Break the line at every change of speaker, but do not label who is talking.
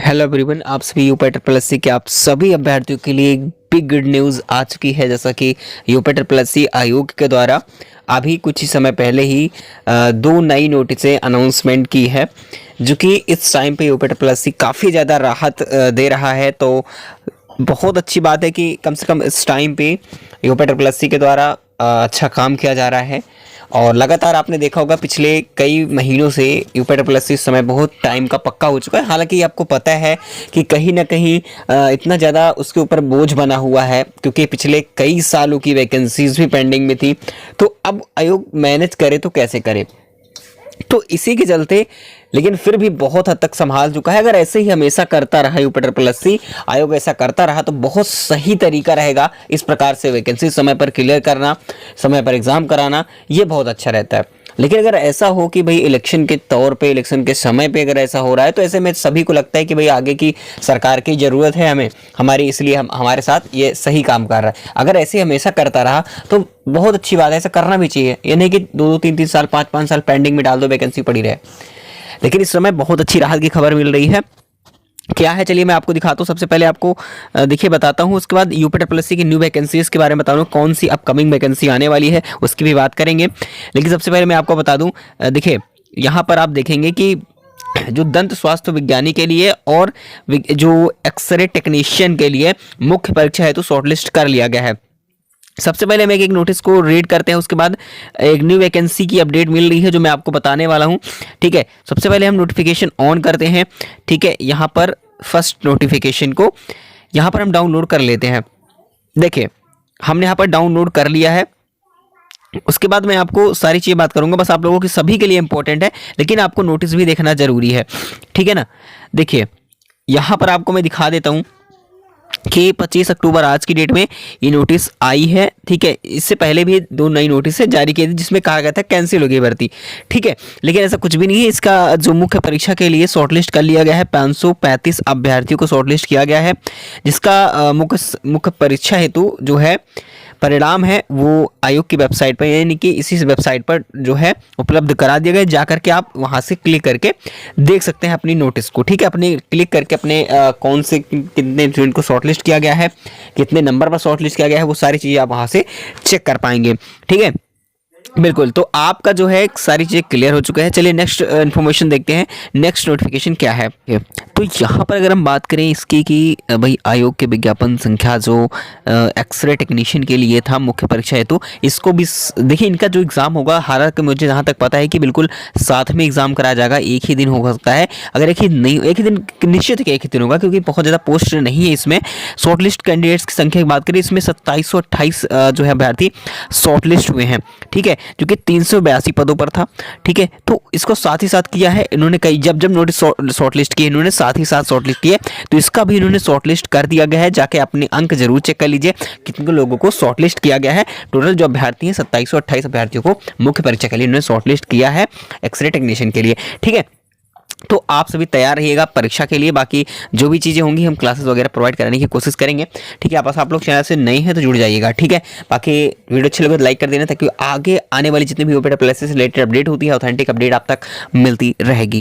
Hello everyone, आप सभी UP plus सी के आप सभी अभ्यर्थियों के लिए एक बिग गुड न्यूज़ आ चुकी है। जैसा कि यूपी प्लस सी आयोग के द्वारा अभी कुछ ही समय पहले ही दो नई नोटिसें अनाउंसमेंट की है, जो कि इस टाइम पे यूपी प्लस सी काफ़ी ज़्यादा राहत दे रहा है। तो बहुत अच्छी बात है कि कम से कम इस टाइम पे यूपी प्लस सी के द्वारा अच्छा काम किया जा रहा है। और लगातार आपने देखा होगा पिछले कई महीनों से यूपी प्लस इस समय बहुत टाइम का पक्का हो चुका है। हालांकि आपको पता है कि कहीं ना कहीं इतना ज़्यादा उसके ऊपर बोझ बना हुआ है, क्योंकि पिछले कई सालों की वैकेंसीज भी पेंडिंग में थी। तो अब आयोग मैनेज करे तो कैसे करे, तो इसी के चलते लेकिन फिर भी बहुत हद तक संभाल चुका है। अगर ऐसे ही हमेशा करता रहा यूपी प्लस सी आयोग, ऐसा करता रहा तो बहुत सही तरीका रहेगा। इस प्रकार से वैकेंसी समय पर क्लियर करना, समय पर एग्जाम कराना, ये बहुत अच्छा रहता है। लेकिन अगर ऐसा हो कि भाई इलेक्शन के तौर पे, इलेक्शन के समय पे अगर ऐसा हो रहा है, तो ऐसे में सभी को लगता है कि भाई आगे की सरकार की ज़रूरत है हमें, हमारी, इसलिए हमारे साथ ये सही काम कर रहा है। अगर ऐसे हमेशा करता रहा तो बहुत अच्छी बात है, ऐसा करना भी चाहिए। ये नहीं कि 2-3 साल, 5-5 साल पेंडिंग में डाल दो, वैकेंसी पड़ी रहे। लेकिन इस समय बहुत अच्छी राहत की खबर मिल रही है। क्या है, चलिए मैं आपको दिखाता हूँ। सबसे पहले आपको देखिए बताता हूँ, उसके बाद यूपी प्लस सी की न्यू वैकेंसीज के बारे में बता दूँ, कौन सी अपकमिंग वैकेंसी आने वाली है उसकी भी बात करेंगे। लेकिन सबसे पहले मैं आपको बता दूँ, देखिए यहाँ पर आप देखेंगे कि जो दंत स्वास्थ्य विज्ञानी के लिए और जो एक्सरे टेक्नीशियन के लिए मुख्य परीक्षा हेतु शॉर्टलिस्ट कर लिया गया है। सबसे पहले हम एक नोटिस को रीड करते हैं, उसके बाद एक न्यू वैकेंसी की अपडेट मिल रही है जो मैं आपको बताने वाला हूं। ठीक है, सबसे पहले हम नोटिफिकेशन ऑन करते हैं। ठीक है, यहां पर फर्स्ट नोटिफिकेशन को यहां पर हम डाउनलोड कर लेते हैं। देखिए हमने यहां पर डाउनलोड कर लिया है। उसके बाद मैं आपको सारी चीज़ें बात करूंगा, बस आप लोगों की सभी के लिए इंपॉर्टेंट है, लेकिन आपको नोटिस भी देखना जरूरी है। ठीक है ना, देखिए यहां पर आपको मैं दिखा देता हूं कि 25 अक्टूबर आज की डेट में ये नोटिस आई है। ठीक है, इससे पहले भी दो नई नोटिस जारी की थी जिसमें कहा गया था कैंसिल होगी भर्ती। ठीक है, लेकिन ऐसा कुछ भी नहीं है। इसका जो मुख्य परीक्षा के लिए शॉर्टलिस्ट कर लिया गया है, 535 अभ्यर्थियों को शॉर्टलिस्ट किया गया है, जिसका मुख्य परीक्षा हेतु जो है परिणाम है वो आयोग की वेबसाइट पर, यानी कि इसी वेबसाइट पर जो है उपलब्ध करा दिया गया है। जा करके आप वहां से क्लिक करके देख सकते हैं अपनी नोटिस को। ठीक है, अपने क्लिक करके अपने कौन से कितने स्टूडेंट को शॉर्टलिस्ट किया गया है, कितने नंबर पर शॉर्टलिस्ट किया गया है, वो सारी चीज़ें आप वहां से चेक कर पाएंगे। ठीक है, बिल्कुल। तो आपका जो है सारी चीज़ें क्लियर हो चुका है। चलिए नेक्स्ट इन्फॉर्मेशन देखते हैं, नेक्स्ट नोटिफिकेशन क्या है। तो यहाँ पर अगर हम बात करें इसकी कि भाई आयोग के विज्ञापन संख्या जो एक्सरे टेक्नीशियन के लिए था मुख्य परीक्षा है, तो इसको भी देखिए इनका जो एग्ज़ाम होगा, हालांकि मुझे जहाँ तक पता है कि बिल्कुल साथ में एग्ज़ाम कराया जाएगा, एक ही दिन हो सकता है। अगर एक ही नहीं, एक ही दिन निश्चित है कि एक ही दिन होगा, क्योंकि बहुत ज़्यादा पोस्ट नहीं है इसमें। शॉर्टलिस्ट कैंडिडेट्स की संख्या की बात करें, इसमें 2728 जो है अभ्यर्थी शॉर्टलिस्ट हुए हैं। ठीक है, जो कि 382 पदों पर था। ठीक है, तो इसको साथ ही साथ किया है इन्होंने, कई जब नोटिस शॉर्टलिस्ट किए इन्होंने साथ ही साथ शॉर्टलिस्ट किए, तो इसका भी इन्होंने शॉर्टलिस्ट कर दिया गया है। जाके अपने अंक जरूर चेक कर लीजिए कितने लोगों को शॉर्टलिस्ट किया गया है। टोटल जो अभ्यर्थी हैं 2728 अभ्यर्थियों को मुख्य परीक्षा के लिए इन्होंने शॉर्टलिस्ट किया है एक्सरे टेक्नीशियन के लिए। ठीक है, तो आप सभी तैयार रहिएगा परीक्षा के लिए। बाकी जो भी चीज़ें होंगी हम क्लासेस वगैरह प्रोवाइड कराने की कोशिश करेंगे। ठीक है, आप लोग चैनल से नए हैं तो जुड़ जाइएगा। ठीक है, बाकी वीडियो अच्छी लगे तो लाइक कर देना, ताकि आगे आने वाली जितनी भी यूपी प्लस से रिलेटेड अपडेट होती है, ऑथेंटिक अपडेट आप तक मिलती रहेगी।